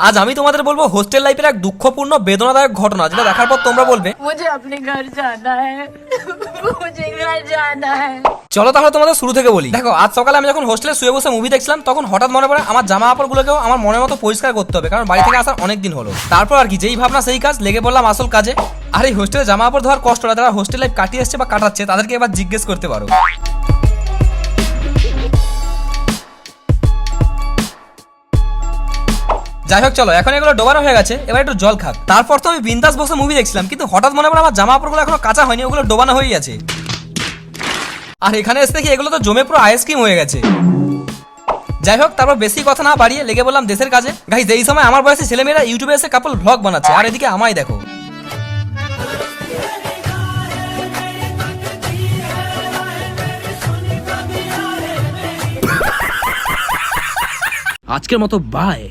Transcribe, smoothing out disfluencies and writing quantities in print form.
আজ আমি তোমাদের বলবো হোস্টেল লাইফের এক দুঃখপূর্ণ বেদনাদায়ক ঘটনা, যেটা দেখার পর তোমরা বলবে मुझे अपने घर जाना है मुझे घर जाना है। চলো তাহলে তোমাদের শুরু থেকে বলি। দেখো, আজ সকালে আমি যখন হোস্টেলে শুয়ে বসে মুভি দেখছিলাম, তখন হঠাৎ মনে পড়ে আমার জামা কাপড়গুলোকেও আমার মনের মতো পরিষ্কার করতে হবে, কারণ বাড়ি থেকে আসার অনেক দিন হলো। তারপর আর কি, যেই ভাবনা সেই কাজ, লেগে পড়লাম আসল কাজে। আর এই হোস্টেলে জামা কাপড় ধোয়ার কষ্টটা যারা হোস্টেল লাইফ কাটিয়ে এসছে বা কাটাচ্ছে, তাদেরকে এবার জিজ্ঞেস করতে পারো। যাই হোক, চলো এখন এগুলো ডোবানো হয়ে গেছে, এবার একটু জল খাক। তারপর তো আমি বিন্দাস বসে মুভি দেখছিলাম, কিন্তু হঠাৎ মনে পড়ে আমার জামা কাপড়গুলো এখনো কাঁচা হয়নি, ওগুলো ডোবানো হয়ে গেছে। আর এখানে এসে দেখি এগুলো তো জমে পুরো আইসক্রিম হয়ে গেছে। যাই হোক, তারপর বেশি কথা না বাড়িয়ে লেগে বললাম দেশের কাজে। গাইস, এই সময় আমার বয়সী ছেলেমেয়েরা ইউটিউবে এসে কাপল ভ্লগ বানাচ্ছে, আর এদিকে আমায় দেখো। আজকের মতো বাই।